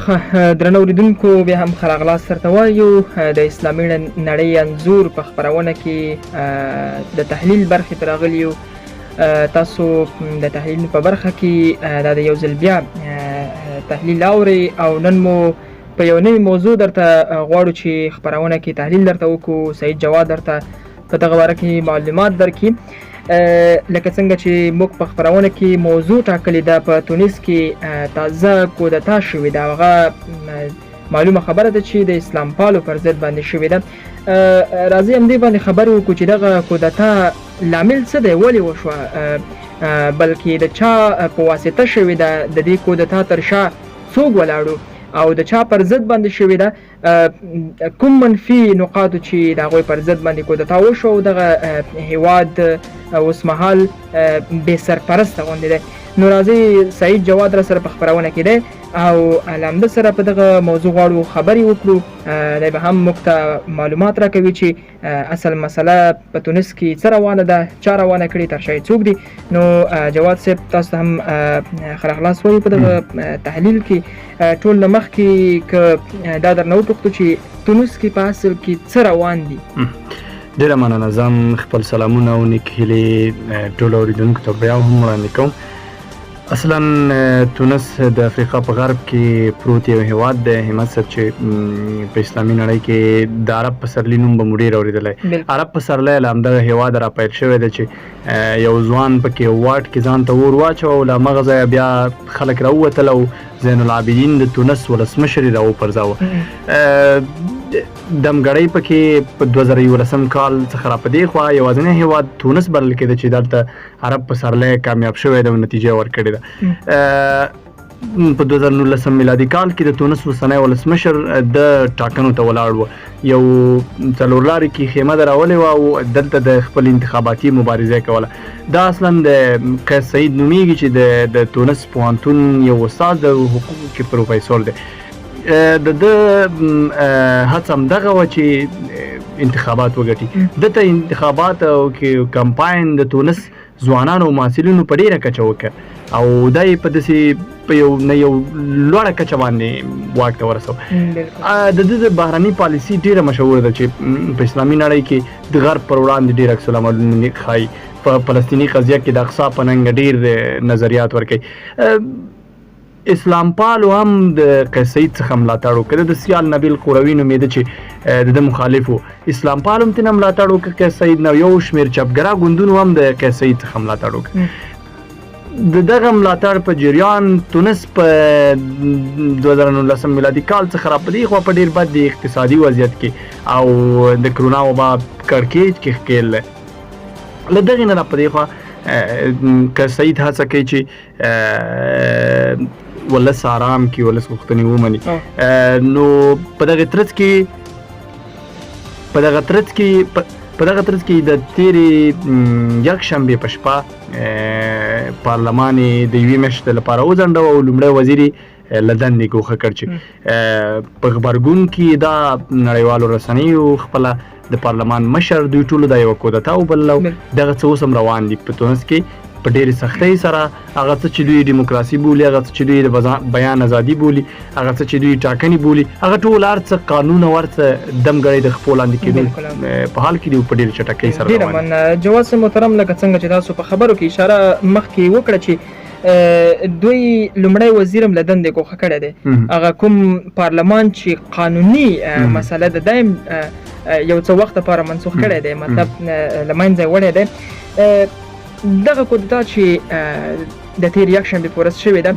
درنو اوریدونکو بیا هم ښه راغلاست درته وایو د اسلامي نړۍ انځور په خپرونه کې د تحلیل برخې ته راغلي یو. تاسو د تحلیل په برخه کې دا د یو ځل بیا تحلیل اورئ او نن مو په یو نوي موضوع درته غواړو چې خپرونه کې تحلیل درته وکړو. سعید جواد درته په دغه باره کې معلومات درکړي. لکه څنګه چې موږ په خپرونه کې موضوع ټاکلې ده، په تونس کې تازه کودتا شوې ده. هغه معلومه خبره ده چې د اسلام پالو پر ضد باندې شوې ده. راځي همدې باندې خبرې وکړو چې دغه کودتا لامل څه دی، ولې وشوه، بلکې د چا په واسطه شوې ده، د دې کودتا تر شا څوک ولاړو او د چا پر ضد باندې شوې ده، کوم منفي نقاطو چې د هغوی پر ضد باندې کودتا وشو. دغه هیواد اوس مهال بې سرپرسته غوندې دی. نو راځئ سعید جواد را سره په خپرونه کې دی او له همده سره په دغه موضوع غواړو خبرې وکړو. دی به هم موږ ته معلومات راکوي چې اصل مسله په تونس کې څه روانه ده، چا روانه کړې، تر شا څوک دي. نو جواد صاحب تاسو ته هم ښه راغلاست وایو په دغه تحلیل کې. ټول نه مخکې که دا درنه وپوښتو چې تونس کې په اصل کې څه روان دي. ډېره مننه. زه هم خپل سلامونه او نیک هیلې ټولو اورېدونکو ته بیا هم وړاندې کوم. اصلا تونس د افریقا په غرب کې پروت یو هیواد دی. همت صاحب چې په اسلامي نړۍ کې د عرب پسرلي نوم به مو ډېر اورېدلی. عرب پسرلی له همدغه هیواده راپیل شوی دی چې یو ځوان پکې واټ کې ځان ته اور واچوه او له همغه ځایه بیا خلک راووتل او زین العابدین د تونس ولسمشر یې راوپرځاوه. دمګړۍ پکې په 2011 کال څخه را په دې خوا یوازینی هیواد تونس بلل کېده چې دلته عرب پسرلی کامیاب شوی دی او نتیجه یې ورکړې ده. په 2019 میلادي کال کې د تونس اوسنی ولسمشر د ټاکنو ته ولاړ و. یو څلور لارې کې خیمه ده راولې وه او دلته د خپل انتخاباتي مبارزه یې کوله. دا اصلا د قیس سعید نومیږي چې د تونس پوهنتون یو استاد د حقوقو کې پروفیسور دی. د هڅه همدغه وه چې انتخابات وګټي. دته انتخابات او کمپاین د تونس ځوانانو او محصلینو په ډېره کچه وکړ او دا یې په داسې په یو لوړه کچه باندې واک ته ورسوه. د ده د بهرني پالیسي ډېره مشهوره ده چې په اسلامي نړۍ کې د غرب پر وړاندې ډېر عکس العملونه ښایي. په فلسطیني قضیه کې د اقصی په ننګه ډېر نظریات ورکوي. اسلام پالو هم د قیس سعید څخه ملاتړ وکړ. د سیال نبیل قروي نومېده چې د ده مخالف و. اسلام پالو هم ترېنه ملاتړ وکړ قیس سعید نه. یو شمېر چپګرا ګوندونو هم د قیس سعید څخه ملاتړ وکړ. د دغه ملاتړ په جریان تونس په 2019 میلادي کال څخه را په دې خوا په ډېر بد اقتصادي وضعیت کې او د کرونا وبا کړکېچ کې ښکېل دی. له دغې نه را په دې خوا قیس سعید هڅه کوي چې ولس آرام کی، ولس غوښتنې ومني. نو په دغه ترڅ کې د تیرې یکشنبې په شپه پارلمان یې د یوې میاشتې لپاره وځنډاوه او لومړی وزیر یې له دندې ګوښه کړ چې په غبرګون کې دا نړیوالو رسنیو خپله د پارلمان مشر دوی ټولو دا یوه کودتا وبلله. دغه څه اوس هم روان دي په تونس کې په ډېرې سختۍ سره. هغه څه چې دوی ډیموکراسي بولي، هغه څه چې دوی د بیان ازادي بولي، هغه څه چې دوی ټاکنې بولي، هغه ټول هر څه قانون او هر څه دمګړۍ د خپل لاندې کېدو په حال کې دي په ډېرې چټکۍ سره روان دي. ډېره مننه جواد صاحب محترم. لکه څنګه چې تاسو په خبرو کې اشاره مخکې وکړه چې دوی لومړی وزیر هم له دندې ګوښه کړی دی. هغه کوم پارلمان چې قانوني مسله ده دا یو څه وخت لپاره منسوخ کړی دی، مطلب له منځه یې وړی دی. دغه کودتا چې د تیر یکشنبې په ورځ شوې ده،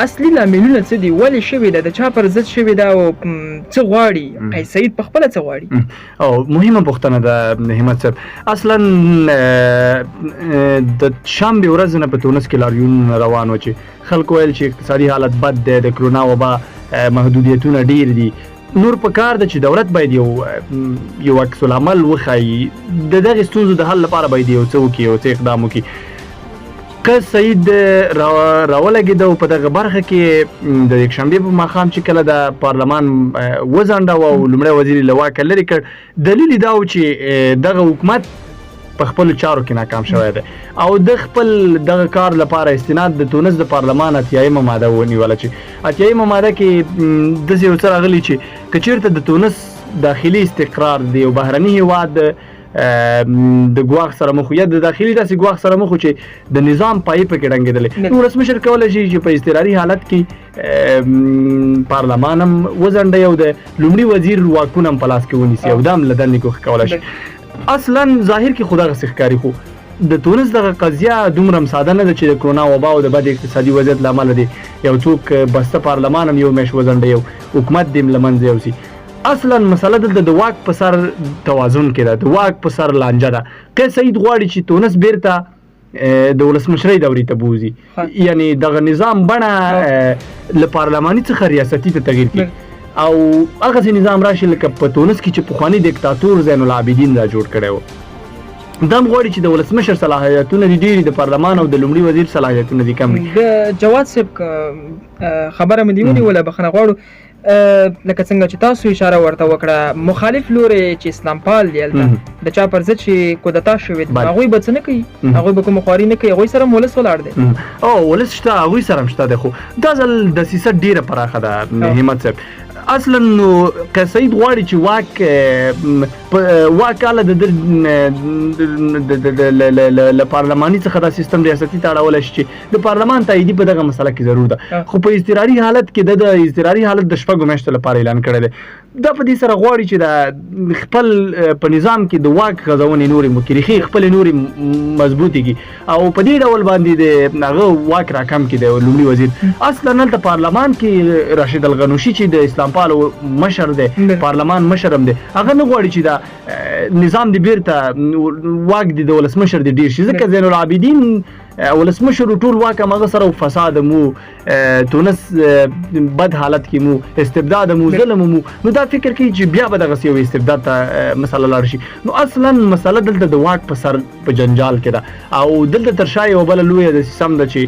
اصلي لاملونه څه دي، ولې شوې ده، د چا پر ضد شوې ده او څه غواړي قیس سعید په خپله څه غواړي؟ او مهمه پوښتنه ده همت صاحب. اصلا د شنبې ورځ نه په تونس کې لاریونونه روان و چې خلکو ویل چې اقتصادي حالت بد دی، د کرونا وبا محدودیتونه ډېر دي. نور په کار ده چې دولت باید یو عکس العمل وښایي. د دغې ستونزو د حل لپاره باید یو څه وکړي، یو څه اقدام وکړي. قیس سعید راولګېده او په دغه برخه کې د یکشنبې په ماښام چې کله د پارلمان وځنډاوه او لومړی وزیر یې له واکه لرې کړ، دلیل یې دا و چې دغه حکومت په خپل چارو کې ناکام شوی دی او د خپل دغه کار لپاره استناد د تونس د پارلمان اتیایمه ماده ونیوله چې اتیایمه ماده کې داسې یو څه راغلي چې که چېرته د تونس داخلي استقرار دی او بهرني هیواد د ګواښ سره مخ یا د داخلي داسې ګواښ سره مخ چې د نظام پای پکې ډنګېدلی نو ولسمشر کولی شي چې په اضطراري حالت کې پارلمان هم وځنډوي او د لومړي وزیر واکونه هم په لاس کې ونیسي او دا هم له دندې ګوښه کولی شي اصلا ظاهر کې خو دغسې ښکاري خو د تونس دغه قضیه دومره هم ساده نه ده چې د کرونا وبا او د بد اقتصادي وضعیت له امله دی یو څوک بسته پارلمان هم یو میاشت وځنډوي او حکومت دې هم له منځه یوسي اصلا مسله دلته د واک په سر توازن کې ده د واک په سر لانجه ده قیس سعید غواړي چې تونس بیرته د ولسمشرۍ دورې ته بوځي یعنی دغه نظام بڼه له پارلماني څخه ریاستي ته تغیر کړي او هغسې نظام راشي لکه په تونس کې چې پخواني دیکتاتور زین العابدین را جوړ کړی و دا هم غواړي چې د ولسمشر صلاحیتونه دي ډېرې د پارلمان او د لومړي وزیر صلاحیتونه دي کم د جواد صاحب خبره مې دې ونیوله بخښنه غواړو لکه څنګه چې تاسو اشاره ورته وکړه مخالف لوري چې اسلام پال دی هلته د چا پر ضد چې کودتا شوې ده هغوی به څه نه کوي هغوی به کومه خواري نه کوي هغوی سره هم ولس ولاړ دی او ولس شته هغوی سره هم شته دی خو دا ځل دسیسه ډېره پراخه ده همت صاحب اصلا نو قیس سعید غواړي چې واک له پارلماني څخه دا سیستم ریاستي ته اړولی شي چې د پارلمان تاییدي په دغه مسله کې ضرور ده خو په اضطراري حالت کې د اضطراري حالت د شپږو میاشتو لپاره اعلان کړی دی دا په دې سره غواړي چې د خپل په نظام کې د واک غځونې نورې مکریخي خپلې نورې مضبوطې کړي او په دې ډول باندې د هغه واک راکم کړي د لومړي وزیر اصلا هلته پارلمان کې راشد الغنوشي چې د اسلام پالو مشر دی پارلمان مشر هم دی هغه نه غواړي چې دا نظام د بیرته واک د ولسمشر د ډیر شي ځکه زین العابدین ولسمشر ټول واک هغه سره فساد مو تونس بد حالت کې مو استبداد مو ظلم مو نو دا فکر کوي چې بیا به دغسې یو استبداد ته مسله لاړ شي نو اصلا مسله دلته د واک په سر په جنجال کې ده او دلته تر شا یوه بله لویه دسیسه هم ده چې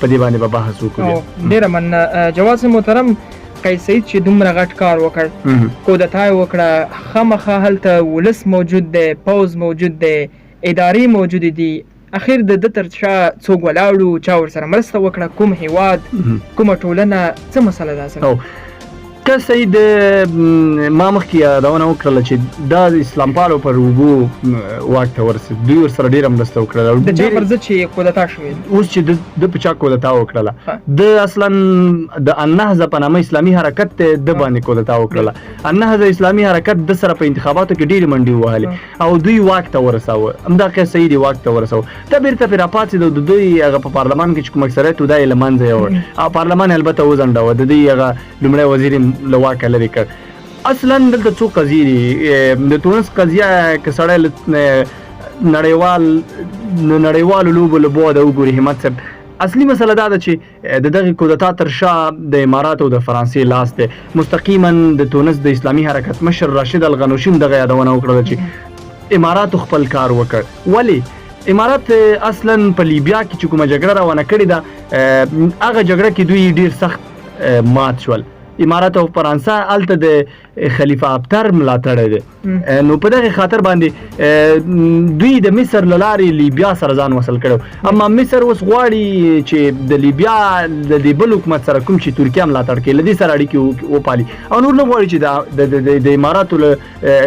په دې باندې به بحث وکړو ډېره مننه جواد صاحب محترم قیس سعید چې دومره غټ کار وکړ کودتا یې وکړه خامخا هلته ولس موجود دی پوځ موجود دی ادارې موجودې دي اخر د تر شا څوک ولاړو چا ورسره مرسته وکړه کوم هیواد کومه ټولنه څه مسله ده اصلا قیس سعید ما مخکې یادونه وکړله چې دا د اسلام پالو پر اوږو واک ته ورسېد دوی ورسره ډېره مرسته وکړله د چا پر ضد چې کودتا شوې اوس چې د په چا کودتا وکړله د اصلا د النهضه په نامه اسلامي حرکت ته د باندې کودتا وکړله النهضه اسلامي حرکت د سره په انتخاباتو کې ډېرې منډې ووهلې او دوی واک ته ورساوه همدا قیس سعید یې واک ته ورساوه دا بیرته پرې راپاڅېد او د دوی هغه په پارلمان کې چې کوم اکثریت و دا یې له منځه یوړ او پارلمان البته وځنډوه د دوی هغه لومړی وزیر له واکه لرې کړ اصلا دلته څو قضیې دي د تونس قضیه که سړی نړیوالو لوبو له بعده وګوري همت صاحب اصلي مسله دا ده چې د دغې کودتا تر شا د اماراتو او د فرانسې لاس دی مستقیما د تونس د اسلامي حرکت مشر راشد الغنوشي هم دغه یادونه وکړله چې اماراتو خپل کار وکړ ولې امارات اصلا په لیبیا کې چې کومه جګړه روانه کړې ده هغه جګړه کې دوی ډېر سخت مات شول امارات او فرانسه هلته د خلیفه ابتر ملاتړی دی نو په دغه خاطر باندې دوی د مصر له لارې لیبیا سره ځان وصل کړی اما مصر اوس غواړي چې د لیبیا د دې بل حکومت سره کوم چې ترکیه ملاتړ کوي له دې سره اړیکې وپالي او نور نه غواړي چې د اماراتو له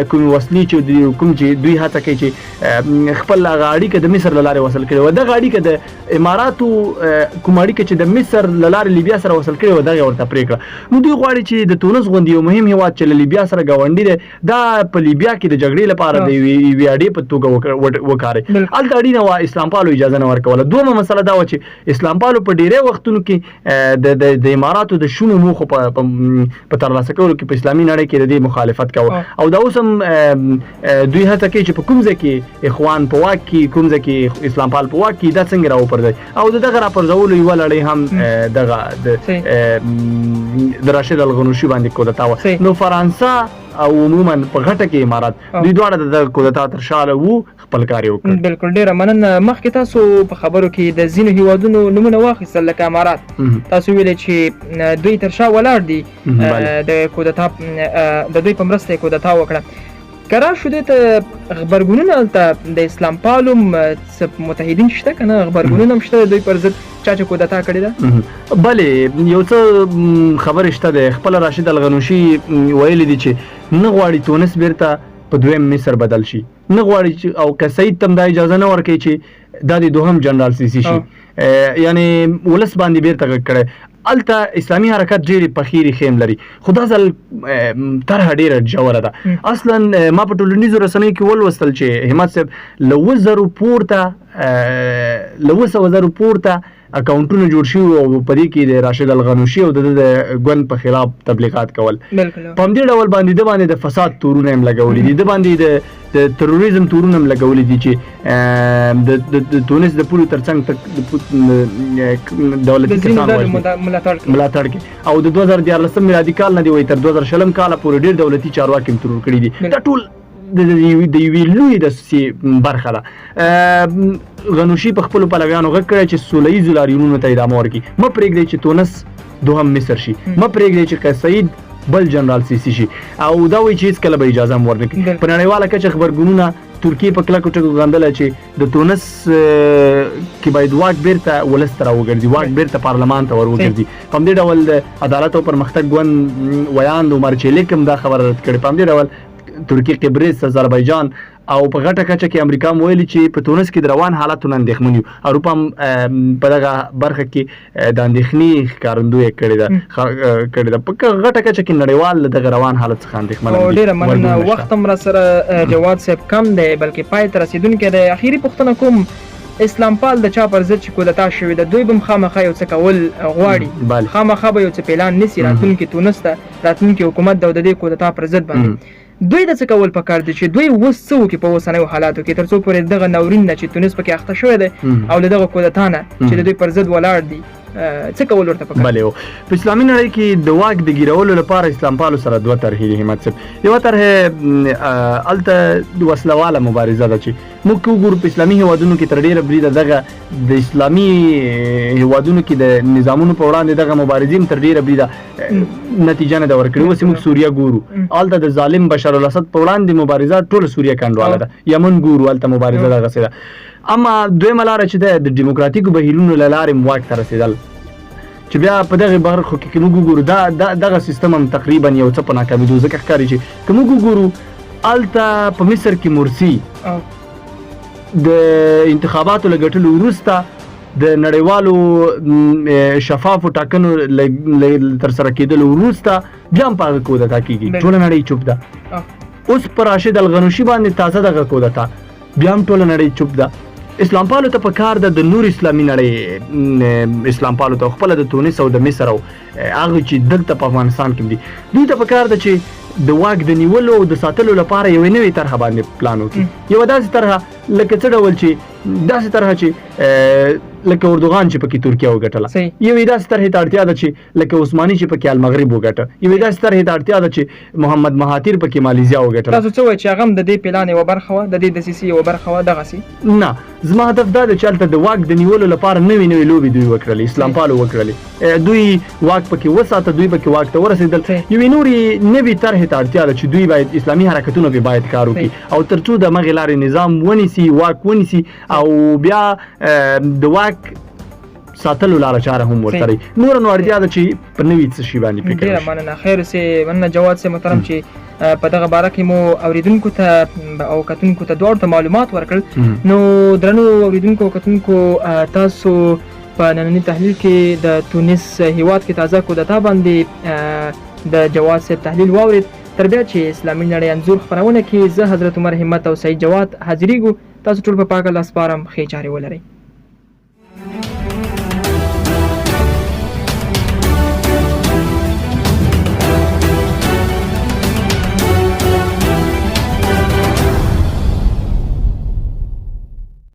کومې وسلې چې کوم چې دوی هڅه کوي چې خپل هغه اړیکه د مصر له لارې وصل کړي وه دغه اړیکه د اماراتو کوم اړیکه چې د مصر له لارې لیبیا سره وصل کړي وه دغه ورته پرې کړه نو دوی غواړي چې د تونس غوندې یو مهم هیواد چې له لیبیا سره ګاونډي دی دا په لیبیا کې د جګړې لپاره د یوې اډې په توګه وکاري هلته اړینه وه اسلام پالو اجازه نه ورکوله دویمه مسله دا وه چې اسلام پالو په ډېری وختونو کې د اماراتو د شونو موخو په ترلاسه کولو کې په اسلامي نړۍ کې د دې مخالفت کوه او دا اوس هم دوی هڅه کوي چې په کوم ځای کې اخوان په واک کې کوم ځای کې اسلام پال په واک کې دا څنګه راوپرځوي او د دغه راپرځولو یوه لړۍ هم دغه د راشد الغنوشي باندې کودتا وه نو فرانسه او عموما په غټه کې امارات دوی دواړه د کودتا تر شا وو خپل کار یې وکړ بالکل ډېره مننه مخکې تاسو په خبرو کې د ځینو هیوادونو نومونه واخیستل لکه امارات تاسو ویلې چې دوی تر شا ولاړ دي د کودتا د دوی په مرسته یې کودتا وکړه که راشو دې ته غبرګونونه هلته د اسلام پالو څه متحدین شته که نه غبرګونونه هم شته د دوی پر ضد چا چې کودتا کړې ده؟ بلې یو څه خبرې شته دی. خپله راشد الغنوشي ویلي دي چې نه غواړي تونس بیرته په دویم مصر بدل شي، نه غواړي چې او که سعید ته هم دا اجازه نه ورکوي چې دا د دوهم جنرال سیسي شي، یعنې ولس باندې بیرته غږ کړی. هلته اسلامي حرکت ډېرې پخې ریښې هم لري، خو دا ځل طرحه ډېره ژوره ده. اصلا ما په ټولنیزو رسنیو کې ولوستل چې همت صاحب له 2,000 پورته اکاونټونه جوړ شوي او په دې کې د راشد الغنوشي او د ګوند په خلاف تبلیغات کول. په همدې ډول باندې د باندې د فساد تورونه هم لګولي دي، د باندې د تروریزم تورونه هم لګولي دي چې د تونس د پولو ترڅنګ دولتي کسان ملاتړ کوي او د 2014 میلادي کال نه دی وایي تر 2020 کاله پورې ډېر دولتي چارواکي هم ترور کړي دي. دا ټول د یوې لویې دسیسې برخه ده. غنوشي په خپلو پلویانو غږ کړی چې سوله ییزو لاریونونو ته ادامه ورکړي، مه پرېږدئ چې تونس دوهم مصر شي، مه پرېږدئ چې که سعید بل جنرال سیسي شي، او دا وایي چې هېڅکله به اجازه هم ورنکړي. په نړیواله کچه خبرګونونه ترکیې په کلکو ټکو غندله چې د تونس کې باید واک بیرته ولس ته راوګرځي، واک بیرته پارلمان ته ور وګرځي. په همدې ډول د عدالت او پرمختګ ګوند ویاند عمر چیلیک هم دا خبره رد کړې. په همدې ډول ترکیه، قبرس، آذربایجان او په غټه کچه کې امریکا هم ویلي چې په تونس کې د روان حالاتونه اندېښمن یو. اروپا هم په دغه برخه کې د اندېښنې ښکارندویي کړې ده. په غټه کچه کې نړیوال دغه روان حالت څخه اندېښمن دي. ډېره مننه. وخت هم راسره جواد صاحب کم دی بلکې پای ته رسېدونکی دی. اخري پوښتنه کوم، اسلام پال د چا پر ضد چې کودتا شوې ده دوی به هم خامخا یو څه کول غواړي، خامخا به یو څه پلان نیسي راتلونکي تونس ته، راتلونکي حکومت د دې کودتا پر ضد باندې. دوی د څه کول پکار دي چې دوی اوس څه وکړي په اوسنیو حالاتو کې تر څو پورې دغه ناورین نه چې تونس پکې اخته شوی دی او له دغه کودتا نه چې د دوی پر ضد ولاړ دي څه کول ورته پکار؟ بله، په اسلامي نړۍ کې د واک د ګیرولو لپاره اسلام پالو سره دوه طرحې دي همت صاحب. یوه طرحه هلته وسلواله مبارزه ده چې موږ که وګورو په اسلامي هیوادونو کې تر ډېره بریده دغه د اسلامي هیوادونو کې د نظامونو په وړاندې دغه مبارزې هم تر ډېره بریده نتیجه نه ده ورکړې. اوس موږ سوریه ګورو، هلته د ظالم بشار الاسد په وړاندې مبارزه ټوله سوریه کنډواله ده. یمن ګورو، هلته مبارزه دغسې ده. اما دویمه لاره چې ده د ډیموکراتیکو بهیرونو له لارې واک ته رسېدل چې بیا په دغه برخو کې موږ وګورو دغه سیستم هم تقریبا یو څه په ناکامېدو ځکه ښکاري چې که موږ وګورو هلته په مصر کې مرسي د انتخاباتو له ګټلو وروسته د نړیوالو شفافو ټاکنو ترسره کېدلو وروسته بیا هم په هغه کودتا کېږي، ټوله نړۍ چوپ ده. اوس په راشد الغنوشي باندې تازه دغه کودتا بیا هم ټوله نړۍ چوپ ده. اسلام پالو ته پکار ده د نور اسلامي نړۍ اسلام پالو ته خپله د تونس او د مصر او هغه چې دلته په افغانستان کې دي دوی ته پکار ده چې د واک د نیولو او د ساتلو لپاره یوې نوې طرحه باندې پلان وکړي. یوه داسې طرحه لکه څه ډول چې داسې طرحه چې لکه اردوغان چې پکې ترکیه وګټله، یوې داسې طرحې ته اړتیا ده چې لکه عثماني چې پکې المغرب وګټه، یوې داسې طرحې ته اړتیا ده چې محمد مهاتیر پکې مالیزیا وګټله. تاسو څه وایئ چې هغه هم د دې پلان یوه برخه وه، د دې دسیسې یوه برخه وه دغسې؟ نه، زما هدف دا ده چې هلته د واک د نیولو لپاره نوې نوې لوبې دوی وکړلې، اسلام پالو وکړلې. دوی واک پکې وساته، دوی پکې واک ته ورسېدل. یوې نورې نوې طرحې ته اړتیا ده چې دوی باید اسلامي حرکتونه پې باید کار وکړي او تر څو د مغې لارې نظام ونیسي، واک ونیسي او بیا د واک ساتلو لاره چاره هم ورته رہی. نور نو اړتیا ده چې په نوي څه شي باندې فکر وشي. ډېره مننه. خیر اوسې. مننه جواد صاحب محترم چې په دغه باره کې مو اوریدونکو ته او کتونکو ته دواړو ته معلومات ورکړل. نو درنو اوریدونکو او کتونکو، تاسو په ننني تحلیل کې د تونس هیواد کې تازه کودتا باندې د جواد صاحب تحلیل واورید. تر بیا چې اسلامي نړۍ انځور خپرونه کې زه حضرت عمر همت او سعید جواد حاضرېږو. تاسو ټول په پاک الله سپارم. ښې چارې ولرئ.